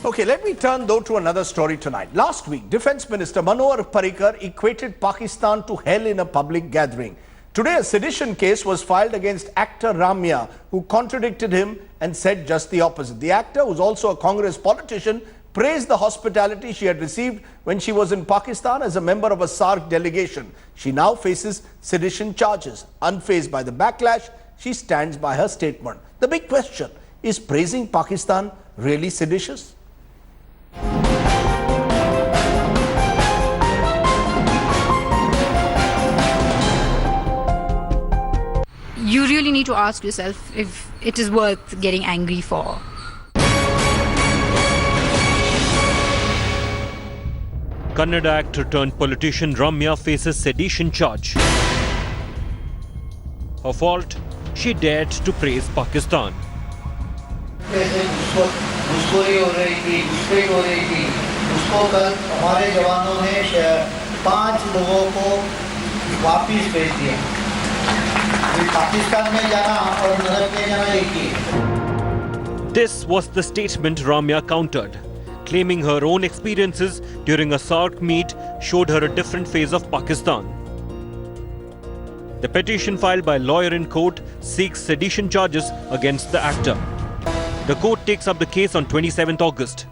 Okay, let me turn though to another story tonight. Last week, Defence Minister Manohar Parrikar equated Pakistan to hell in a public gathering. Today, a sedition case was filed against actor Ramya, who contradicted him and said just the opposite. The actor, who's also a Congress politician, praised the hospitality she had received when she was in Pakistan as a member of a SARC delegation. She now faces sedition charges. Unfazed by the backlash, she stands by her statement. The big question, is praising Pakistan really seditious? You really need to ask yourself if it is worth getting angry for. Kannada actor turned politician Ramya faces sedition charge. Her fault? She dared to praise Pakistan. घुसखोरी हो रही थी, घुसपैठ हो रही थी, उसको कल हमारे जवानों ने 5 लोगों को वापिस भेज दिया। पाकिस्तान में जाना और नरक में जाना एक ही। This was the statement Ramya countered, claiming her own experiences during a SARC meet showed her a different phase of Pakistan. The petition filed by a lawyer in court seeks sedition charges against the actor. The court takes up the case on 27th August,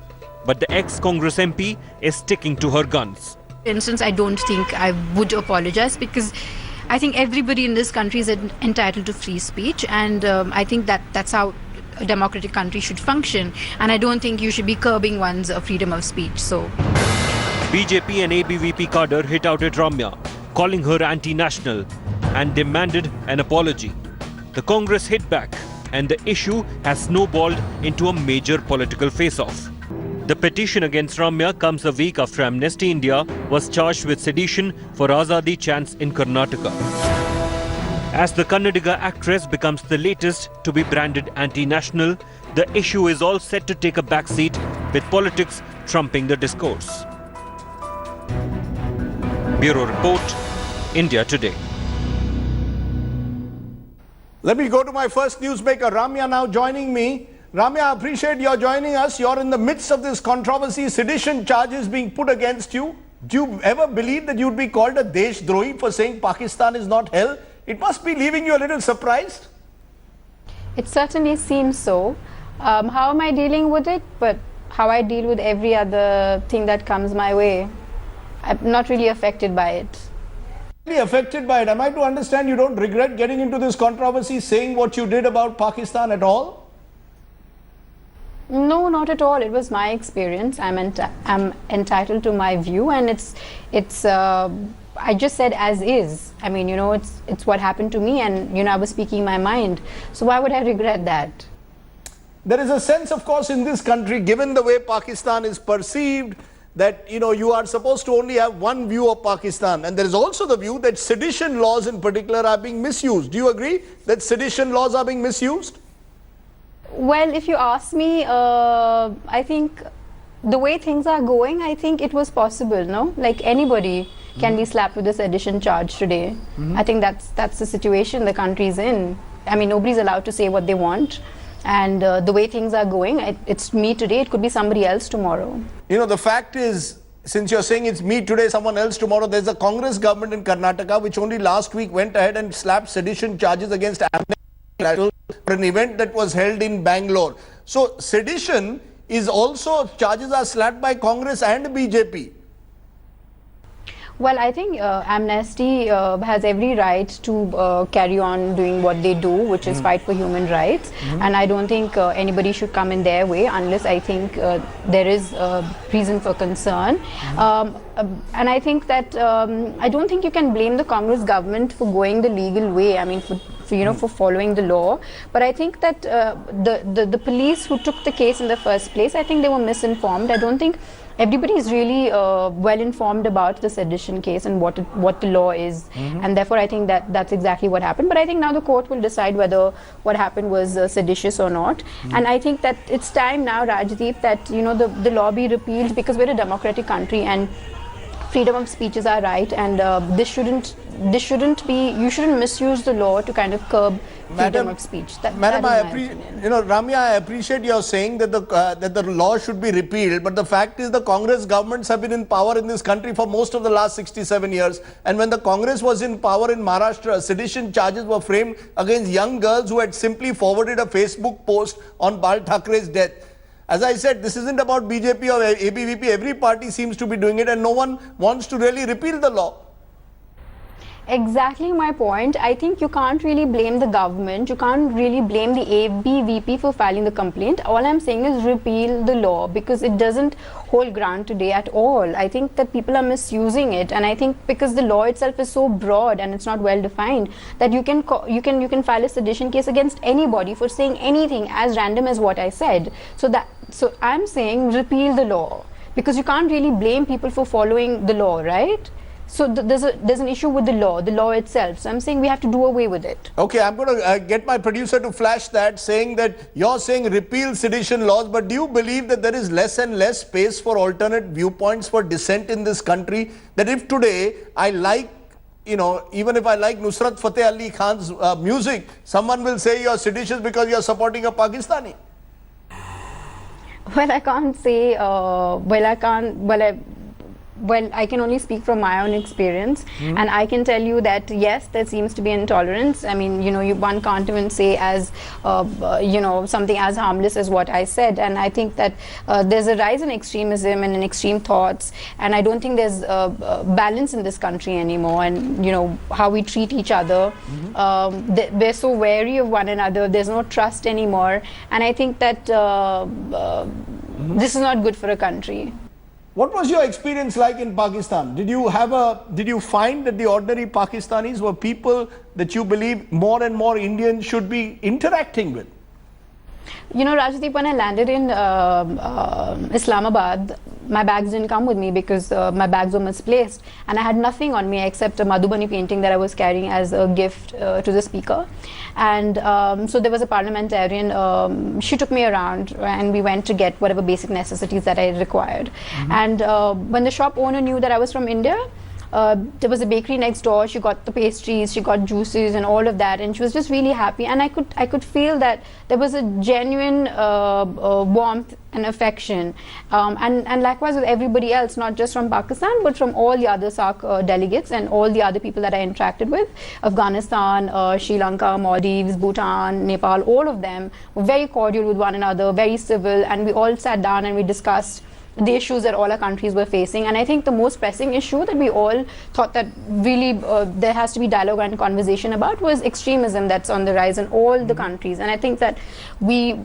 but the ex-Congress MP is sticking to her guns. For instance, I don't think I would apologize because I think everybody in this country is entitled to free speech, and I think that's how a democratic country should function, and I don't think you should be curbing one's freedom of speech. So, BJP and ABVP cadre hit out at Ramya, calling her anti-national and demanded an apology. The Congress hit back, and the issue has snowballed into a major political face-off. The petition against Ramya comes a week after Amnesty India was charged with sedition for Azadi chants in Karnataka. As the Kannadiga actress becomes the latest to be branded anti-national, the issue is all set to take a backseat, with politics trumping the discourse. Bureau Report, India Today. Let me go to my first newsmaker, Ramya, now joining me. Ramya, I appreciate your joining us. You're in the midst of this controversy, sedition charges being put against you. Do you ever believe that you'd be called a Deshdrohi for saying Pakistan is not hell? It must be leaving you a little surprised. It certainly seems so. How am I dealing with it? But how I deal with every other thing that comes my way. I'm not really affected by it. Affected by it. Am I to understand you don't regret getting into this controversy, saying what you did about Pakistan at all? No, not at all. It was my experience. I'm entitled to my view, and I just said as is. I mean, it's what happened to me, and I was speaking my mind. So why would I regret that? There is a sense, of course, in this country, given the way Pakistan is perceived, that you are supposed to only have one view of Pakistan, and there is also the view that sedition laws in particular are being misused. Do you agree that sedition laws are being misused? Well, if you ask me, I think the way things are going, I think it was possible, no? Like anybody can be slapped with a sedition charge today. I think that's the situation the country's in. I mean, nobody's allowed to say what they want. And the way things are going, it's me today, it could be somebody else tomorrow. The fact is, since you're saying it's me today, someone else tomorrow, there's a Congress government in Karnataka which only last week went ahead and slapped sedition charges against Amnesty for an event that was held in Bangalore. So sedition is also, charges are slapped by Congress and BJP. Well, I think Amnesty has every right to carry on doing what they do, which is fight for human rights. And I don't think anybody should come in their way unless I think there is reason for concern. And I think that I don't think you can blame the Congress government for going the legal way. I mean, for following the law. But I think that the police who took the case in the first place, I think they were misinformed. I don't think everybody is really well informed about the sedition case and what the law is, and therefore I think that's exactly what happened. But I think now the court will decide whether what happened was seditious or not. And I think that it's time now, Rajdeep, that the law be repealed, because we're a democratic country, and freedom of speech is our right, and this shouldn't be. You shouldn't misuse the law to kind of curb freedom of speech. Madam, Ramya, I appreciate your saying that the law should be repealed, but the fact is the Congress governments have been in power in this country for most of the last 67 years, and when the Congress was in power in Maharashtra, sedition charges were framed against young girls who had simply forwarded a Facebook post on Bal Thackeray's death. As I said, this isn't about BJP or ABVP. Every party seems to be doing it, and no one wants to really repeal the law. Exactly my point. I think you can't really blame the government. You can't really blame the ABVP for filing the complaint. All I'm saying is repeal the law, because it doesn't hold ground today at all. I think that people are misusing it, and I think because the law itself is so broad and it's not well defined, that you can file a sedition case against anybody for saying anything as random as what I said. So I'm saying repeal the law, because you can't really blame people for following the law, right? So there's an issue with the law itself. So I'm saying we have to do away with it. Okay, I'm going to get my producer to flash that, saying that you're saying repeal sedition laws, but do you believe that there is less and less space for alternate viewpoints, for dissent in this country? That if today I like, even if I like Nusrat Fateh Ali Khan's music, someone will say you're seditious because you're supporting a Pakistani. Well, I can't say, Well, I can only speak from my own experience, and I can tell you that yes, there seems to be intolerance. I mean, one can't even say as something as harmless as what I said, and I think that there's a rise in extremism and in extreme thoughts, and I don't think there's balance in this country anymore. And how we treat each other, we're so wary of one another. There's no trust anymore, and I think that this is not good for a country. What was your experience like in Pakistan? Did you find that the ordinary Pakistanis were people that you believe more and more Indians should be interacting with? Rajdeep, when I landed in Islamabad, my bags didn't come with me because my bags were misplaced, and I had nothing on me except a Madhubani painting that I was carrying as a gift to the speaker. And so there was a parliamentarian, she took me around and we went to get whatever basic necessities that I required. And when the shop owner knew that I was from India, there was a bakery next door. She got the pastries, she got juices and all of that, and she was just really happy. And I could feel that there was a genuine warmth and affection, and likewise with everybody else, not just from Pakistan but from all the other SAARC delegates and all the other people that I interacted with. Afghanistan, Sri Lanka, Maldives, Bhutan, Nepal, all of them were very cordial with one another, very civil, and we all sat down and we discussed the issues that all our countries were facing. And I think the most pressing issue that we all thought that really there has to be dialogue and conversation about was extremism that's on the rise in all the countries. And I think that we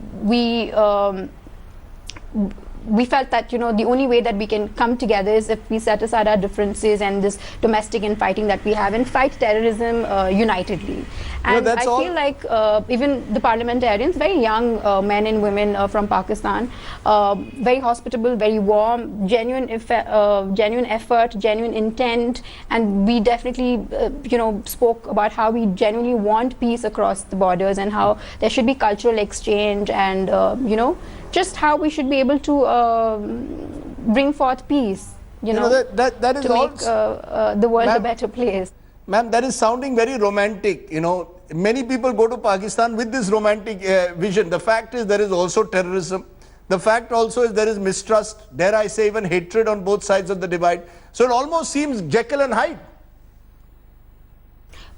felt that the only way that we can come together is if we set aside our differences and this domestic infighting that we have and fight terrorism unitedly. And I feel like even the parliamentarians, very young men and women from Pakistan, very hospitable, very warm, genuine effort, genuine intent, and we definitely spoke about how we genuinely want peace across the borders and how there should be cultural exchange and just how we should be able to bring forth peace, that is to make the world a better place. Ma'am, that is sounding very romantic. Many people go to Pakistan with this romantic vision. The fact is there is also terrorism. The fact also is there is mistrust, dare I say even hatred on both sides of the divide. So it almost seems Jekyll and Hyde.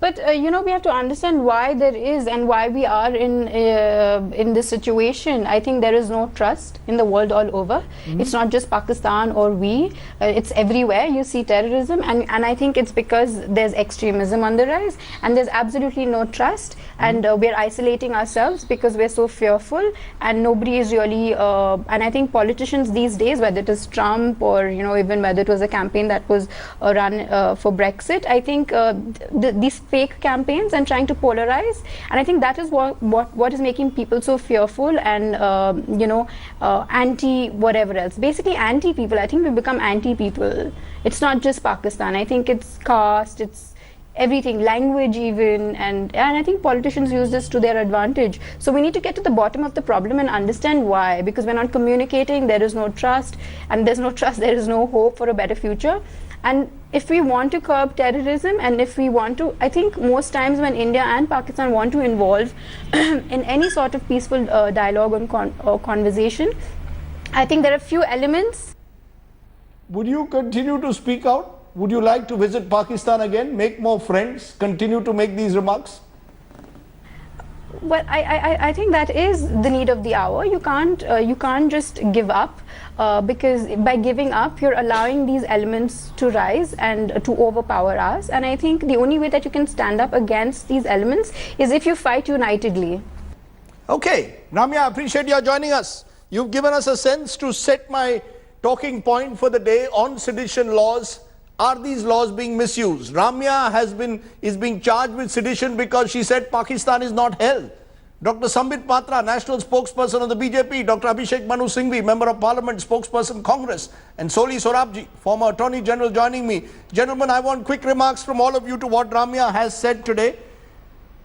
But we have to understand why there is and why we are in this situation. I think there is no trust in the world all over. It's not just Pakistan or we. It's everywhere. You see terrorism, and I think it's because there's extremism on the rise, and there's absolutely no trust, and we're isolating ourselves because we're so fearful, and nobody is really. And I think politicians these days, whether it is Trump or even whether it was a campaign that was run for Brexit, I think these fake campaigns and trying to polarize, and I think that is what is making people so fearful and anti whatever else, basically anti people. I think we become anti people. It's not just Pakistan. I think it's caste, it's everything, language even, and I think politicians use this to their advantage. So we need to get to the bottom of the problem and understand why, because we're not communicating, there is no trust, and there's no trust, there is no hope for a better future. And if we want to curb terrorism, and if we want to, I think most times when India and Pakistan want to involve in any sort of peaceful dialogue or conversation, I think there are few elements. Would you continue to speak out? Would you like to visit Pakistan again, make more friends, continue to make these remarks? Well, I think that is the need of the hour. You can't just give up, because by giving up, you're allowing these elements to rise and to overpower us. And I think the only way that you can stand up against these elements is if you fight unitedly. Okay, Ramya, I appreciate your joining us. You've given us a sense to set my talking point for the day on sedition laws. Are these laws being misused? Ramya is being charged with sedition because she said Pakistan is not hell. Dr. Sambit Patra, national spokesperson of the BJP, Dr. Abhishek Manu Singhvi, member of parliament, spokesperson Congress, and Soli Sorabji, former attorney general, joining me. Gentlemen, I want quick remarks from all of you to what Ramya has said today.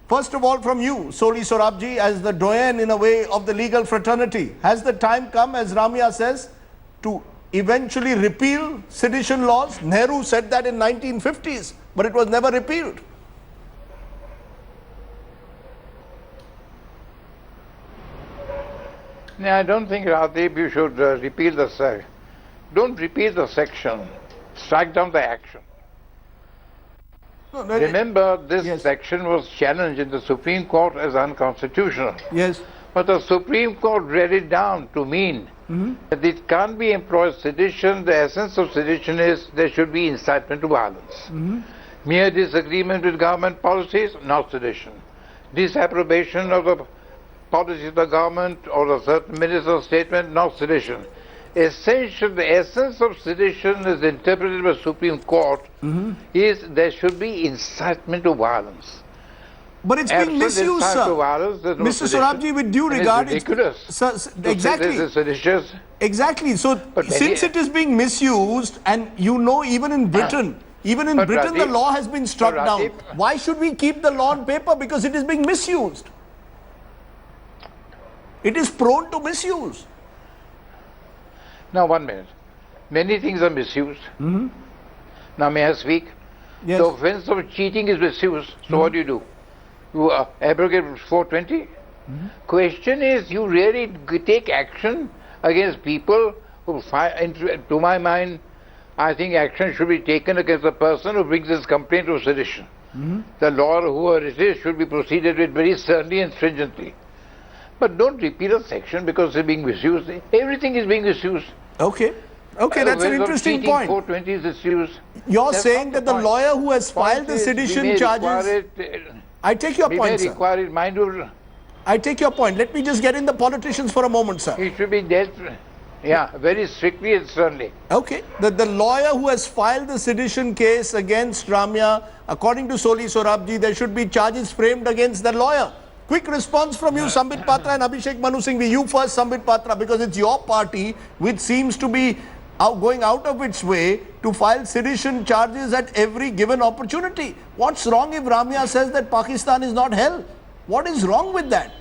First of all, from you, Soli Sorabji, as the doyen in a way of the legal fraternity, has the time come, as Ramya says, to eventually repeal sedition laws? Nehru said that in 1950s, but it was never repealed. No, I don't think, Radip, you should repeal the don't repeal the section, strike down the action. No, Remember, this yes. section was challenged in the Supreme Court as unconstitutional. Yes. But the Supreme Court read it down to mean that it can't be employed sedition. The essence of sedition is there should be incitement to violence. Mere disagreement with government policies, not sedition. Disapprobation of the policy of the government or a certain minister's statement, not sedition. Essential, the essence of sedition is interpreted by the Supreme Court is there should be incitement to violence. But it's being misused, sir. Mr. Sorabji, with due regard, it's ridiculous. Exactly. This is seditious. Exactly. So, since it is being misused, and you know, even in Britain, the law has been struck down. Why should we keep the law on paper? Because it is being misused. It is prone to misuse. Now, 1 minute. Many things are misused. Now, may I speak? Yes. The offense of cheating is misused. So, what do? You abrogate 420? Question is, you really take action against people who, to my mind, I think action should be taken against the person who brings this complaint of sedition. The law, whoever it is, should be proceeded with very sternly and stringently. But don't repeal a section because it's being misused. Everything is being misused. Okay. Okay, that's an interesting point. 420 is misused. You're saying that the lawyer who has filed the sedition charges... I take your point, sir. I take your point. Let me just get in the politicians for a moment, sir. It should be dealt, very strictly and sternly. Okay. The lawyer who has filed the sedition case against Ramya, according to Soli Sorabji, there should be charges framed against the lawyer. Quick response from you, Sambit Patra and Abhishek Manu Singhvi. You first, Sambit Patra, because it's your party which seems to be going out of its way to file sedition charges at every given opportunity. What's wrong if Ramya says that Pakistan is not hell? What is wrong with that?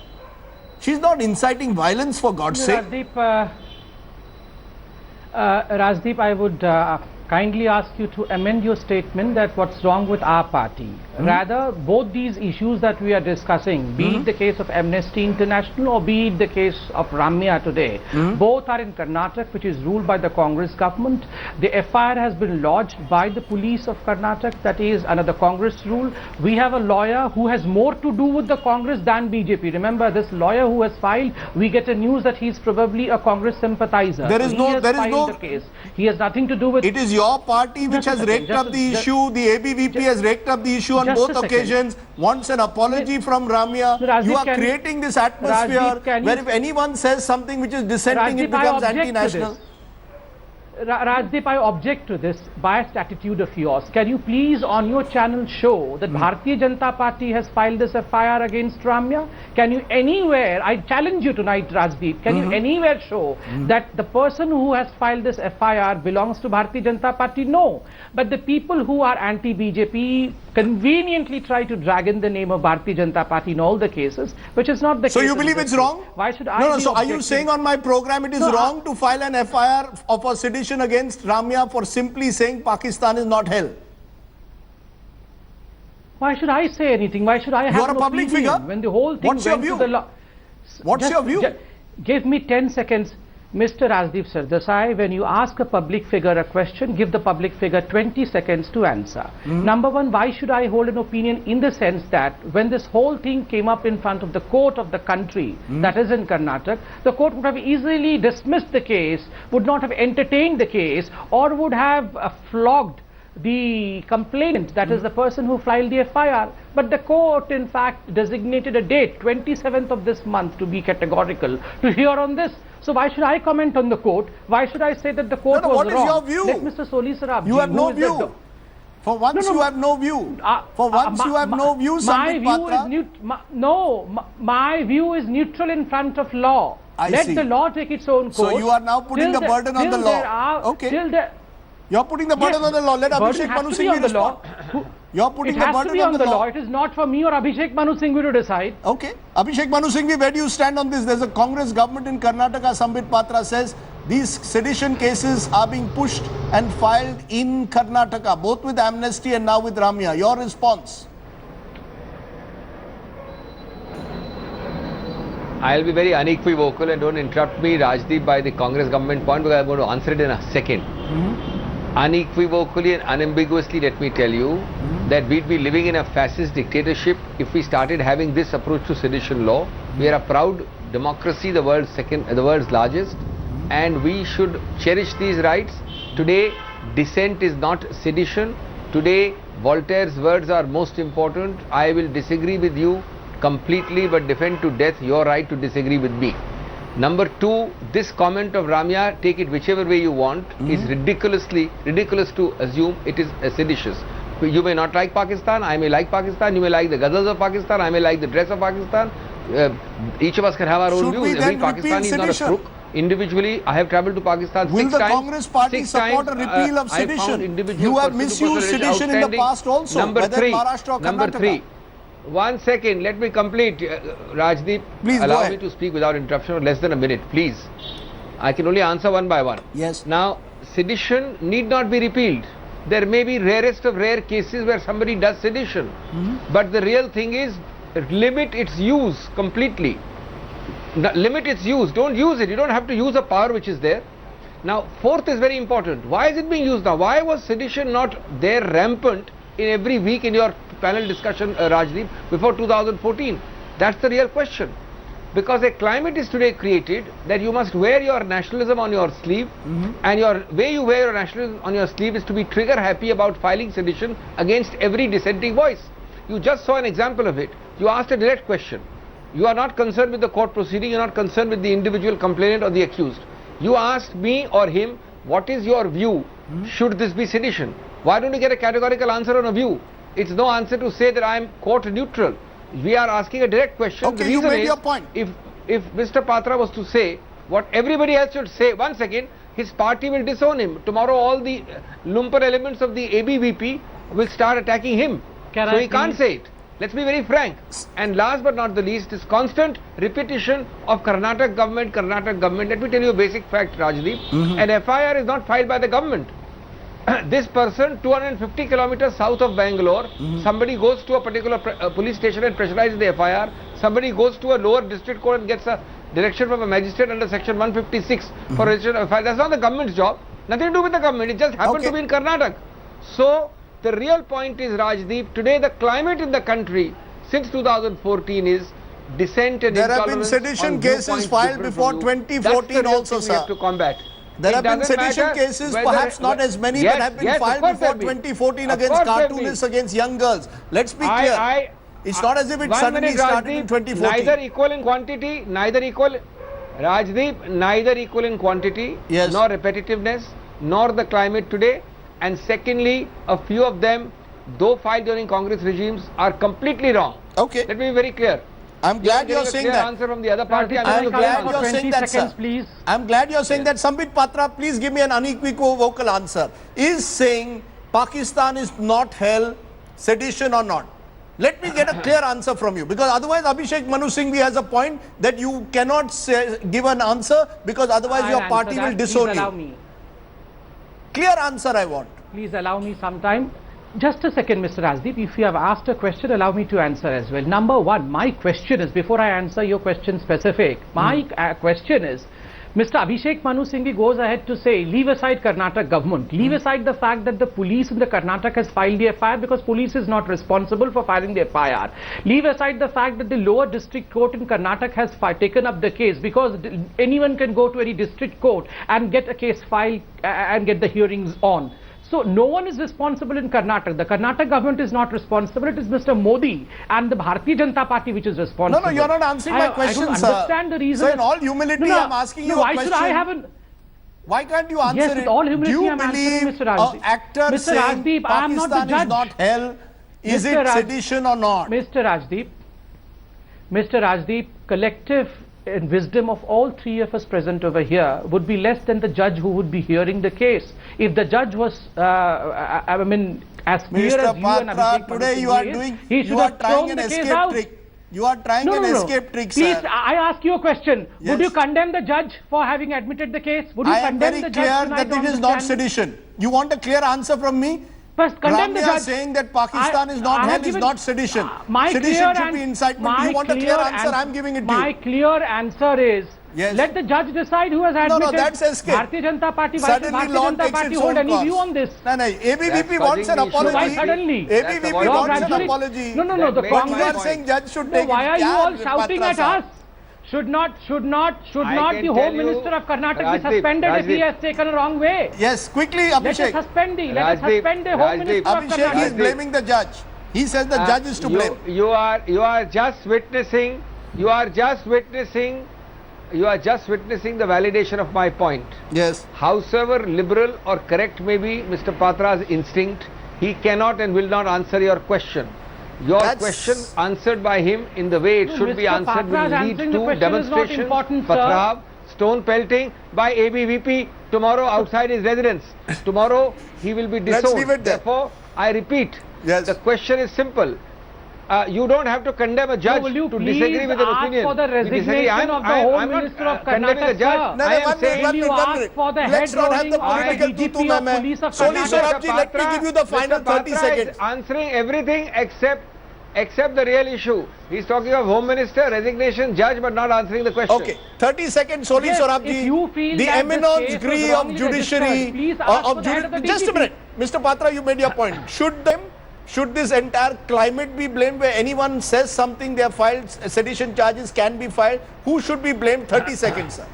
She's not inciting violence, for God's sake. Rajdeep, I would kindly ask you to amend your statement that what's wrong with our party. Rather, both these issues that we are discussing, be it the case of Amnesty International or be it the case of Ramya today, both are in Karnataka, which is ruled by the Congress government. The FIR has been lodged by the police of Karnataka, that is under the Congress rule. We have a lawyer who has more to do with the Congress than BJP. Remember, this lawyer who has filed, we get a news that he's probably a Congress sympathizer. The case. He has nothing to do with... It is your party which has raked up the issue. The ABVP has raked up the issue on both occasions. Wants an apology from Ramya. You are creating this atmosphere where if anyone says something which is dissenting, it becomes anti-national. Rajdeep, I object to this biased attitude of yours. Can you please on your channel show that Bharatiya Janata Party has filed this FIR against Ramya? Can you anywhere, I challenge you tonight, Rajdeep, can you anywhere show that the person who has filed this FIR belongs to Bharatiya Janata Party? No. But the people who are anti-BJP conveniently try to drag in the name of Bharatiya Janata Party in all the cases, which is not the case. So you believe it's wrong? Why should I No, be so are you objecting? saying on my program it is wrong to file an FIR of a sedition against Ramya for simply saying Pakistan is not hell? Why should I say anything? Why should I have You are a an public opinion figure. when the whole thing What's your went to view? the law? What's your view? Give me 10 seconds. Mr. Rajdeep Sardesai, when you ask a public figure a question, give the public figure 20 seconds to answer. Number one, why should I hold an opinion in the sense that when this whole thing came up in front of the court of the country, that is in Karnataka, the court would have easily dismissed the case, would not have entertained the case, or would have flogged the complainant, that is the person who filed the FIR. But the court in fact designated a date, 27th of this month, to be categorical, to hear on this. So why should I comment on the court? Why should I say that the court was what wrong? is your view? Let Mr. Soli Sarab. You have no view. For once you have no view. For once you have no view, my Sambit view Patra. is my view is neutral in front of law. I see. The law take its own course. So you are now putting the burden on the law. Okay. You are putting the burden on the law. Let Abhishek Manu Singhvi respond. You are putting the burden on the law. It is not for me or Abhishek Manu Singhvi to decide. Okay. Abhishek Manu Singhvi, where do you stand on this? There's a Congress government in Karnataka. Sambit Patra says these sedition cases are being pushed and filed in Karnataka, both with amnesty and now with Ramya. Your response? I'll be very unequivocal, and don't interrupt me, Rajdeep, by the Congress government point, because I'm going to answer it in a second. Unequivocally and unambiguously, let me tell you that we'd be living in a fascist dictatorship if we started having this approach to sedition law. We are a proud democracy, the world's largest, and we should cherish these rights. Today, dissent is not sedition. Today, Voltaire's words are most important. I will disagree with you completely, but defend to death your right to disagree with me. Number two, this comment of Ramya, take it whichever way you want, is ridiculous to assume it is seditious. You may not like Pakistan, I may like Pakistan, you may like the ghazals of Pakistan, I may like the dress of Pakistan. Each of us can have our own views. Every Pakistani is not a crook. Individually, I have travelled to Pakistan 6 times. Will the Congress party support a repeal of sedition? You have misused sedition in the past also, whether Maharashtra or Karnataka. Number three. 1 second, let me complete. Rajdeep, please allow me to speak without interruption for less than a minute, please. I can only answer one by one. Yes. Now, sedition need not be repealed. There may be rarest of rare cases where somebody does sedition. But the real thing is, limit its use completely. Limit its use. Don't use it. You don't have to use a power which is there. Now, fourth is very important. Why is it being used now? Why was sedition not there rampant in every week in your panel discussion, Rajdeep, before 2014? That's the real question. Because a climate is today created that you must wear your nationalism on your sleeve, and your way you wear your nationalism on your sleeve is to be trigger happy about filing sedition against every dissenting voice. You just saw an example of it. You asked a direct question. You are not concerned with the court proceeding, you are not concerned with the individual complainant or the accused. You asked me or him, what is your view? Should this be sedition? Why don't you get a categorical answer on a view? It's no answer to say that I am court neutral. We are asking a direct question. Okay, you made your point. If Mr. Patra was to say what everybody else should say, 1 second, his party will disown him. Tomorrow all the lumpen elements of the ABVP will start attacking him. So he can't say it. Let's be very frank. And last but not the least, this constant repetition of Karnataka government. Let me tell you a basic fact, Rajdeep. An FIR is not filed by the government. This person, 250 kilometers south of Bangalore, somebody goes to a particular police station and pressurizes the FIR. Somebody goes to a lower district court and gets a direction from a magistrate under section 156 for registration of FIR. That's not the government's job. Nothing to do with the government. It just happened to be in Karnataka. So, the real point is, Rajdeep, today the climate in the country since 2014 is dissent and there have been sedition cases filed before 2014 also, sir. We have to combat. There have been sedition cases, perhaps not as many, but have been filed before 2014 against cartoonists, against young girls. Let's be clear. It's not as if it suddenly started in 2014. Neither equal in quantity, neither equal in quantity, nor repetitiveness, nor the climate today. And secondly, a few of them, though filed during Congress regimes, are completely wrong. Okay. Let me be very clear. I'm glad you're saying that. Answer from the other party. I'm glad you're saying that, sir. Please. I'm glad you're saying that. Sambit Patra, please give me an unequivocal answer. Is saying Pakistan is not hell sedition or not? Let me get a clear answer from you, because otherwise Abhishek Manu Singhvi has a point that you cannot give an answer, because otherwise your party will disown Please allow you. me. Clear answer I want. Please allow me some time. Just a second, Mr. Rajdeep. If you have asked a question, allow me to answer as well. Number one, my question is, before I answer your question specific, my question is, Mr. Abhishek Manu Singhvi goes ahead to say, leave aside Karnataka government, leave aside the fact that the police in the Karnataka has filed the FIR, because police is not responsible for filing the FIR. Leave aside the fact that the lower district court in Karnataka has taken up the case, because anyone can go to any district court and get a case filed and get the hearings on. So no one is responsible in Karnataka. The Karnataka government is not responsible. It is Mr. Modi and the Bharatiya Janata Party which is responsible. No, you're not answering my question, I don't understand the reason. So in all humility, I'm asking you a question. Why should I have an... Why can't you answer Yes, with all humility, Do you I'm believe answering Mr. Rajdeep. an actor Mr. saying Rajdeep, I am not the Pakistan is judge. not hell, is Mr. it sedition or not? Mr. Rajdeep, collective and wisdom of all three of us present over here would be less than the judge who would be hearing the case. If the judge was, I mean, as clear Mr. as you and Patra, Abhishek today you are doing, he should you are have trying thrown an the case escape out. trick. You are trying an escape trick, Please, sir. I ask you a question. Yes. Would you condemn the judge for having admitted the case? Would you I am condemn very the clear judge that it is not sedition. You want a clear answer from me? First, condemn the Ramya judge. saying that Pakistan is not hell is not sedition. Sedition should be incitement. You want a clear answer? I'm giving it to My you. clear answer is, Yes. let the judge decide who has admitted. No, that's escape. Bharatiya Janata Party, why should Suddenly Bharatiya law Janata takes Party its hold own any course. view on this? No, ABVP That's wants an causing the issue. apology. Why suddenly? ABVP That's wants an gradually- apology. No, That the makes But you my are Congress... saying judge should No, take why are you care, all shouting Patra at sir. us? Should not can the tell Home you, Minister of Karnataka be Rajdeep, suspended if he Rajdeep. has taken a wrong way? Yes, quickly, Let us Abhishek. suspend the Home Rajdeep, Minister of Abhishek is Karnataka. blaming the judge. He says the judge is to blame. You are just witnessing the validation of my point. Yes. Howsoever liberal or correct may be Mr. Patra's instinct, he cannot and will not answer your question. Your question answered by him in the way it No, should be Mr. answered will Patra's lead answering the to question is not demonstrations, important, sir. pathrav, stone pelting by ABVP tomorrow outside his residence. Tomorrow he will be Let's disowned. leave it there. Therefore, I repeat, Yes. the question is simple. You don't have to condemn a judge will you to please disagree with an ask opinion. for the We disagree. resignation of the Home not, Minister of condemning the Karnataka, judge. sir. No, I am one saying minute, you one ask minute. for the Let's head not have the rolling of the political DGP tutu of meme. Police of Soli Karnataka. Sorabji, let me give you the final Mr. 30 Patra seconds. is answering everything except the real issue. He's talking of Home Minister, resignation, judge, but not answering the question. Okay, 30 seconds, Soli Yes, Sorabji. if you feel The that the eminence case was degree of wrongly judiciary. registered, please ask for the head of the Just a DGP. minute. Mr. Patra, you made your point. Should this entire climate be blamed where anyone says something, their filed sedition charges can be filed? Who should be blamed? 30 seconds, sir.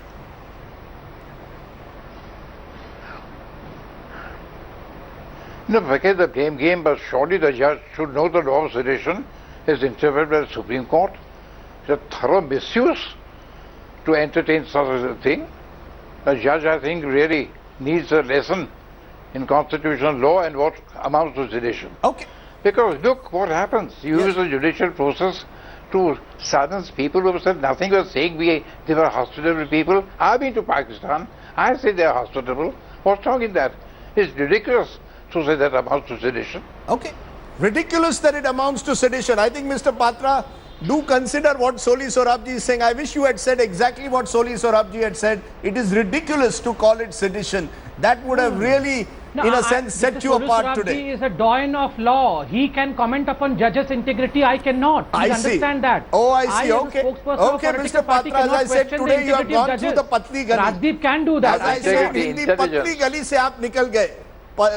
No, because the blame game, but surely the judge should know the law of sedition is interpreted by the Supreme Court. It's a thorough misuse to entertain such a thing. The judge, I think, really needs a lesson in constitutional law and what amounts to sedition. Okay. Because look what happens. You use the judicial process to silence people who have said nothing, were saying they were hospitable people. I've been to Pakistan. I say they are hospitable. What's wrong in that? It's ridiculous to say that amounts to sedition. Okay. Ridiculous that it amounts to sedition. I think, Mr. Patra, do consider what Soli Sorabji is saying. I wish you had said exactly what Soli Sorabji had said. It is ridiculous to call it sedition. That would have really, in a sense, set you apart today. He is a doyen of law. He can comment upon judges' integrity. I cannot. Please understand that. Oh, I see. as a Okay. spokesperson of Okay, political Mr. party Patra, as I cannot said question today, you have integrity of gone through judges. the patli gali. Rajdeep can do that. As I said, Integrity, in the intelligence. patli gali se aap nikal gaye.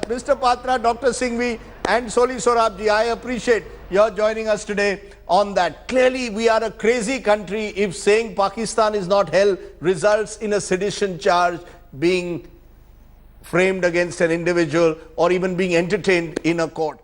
Mr. Patra, Dr. Singhvi and Soli Sorabji, I appreciate your joining us today on that. Clearly, we are a crazy country if saying Pakistan is not hell results in a sedition charge being framed against an individual or even being entertained in a court.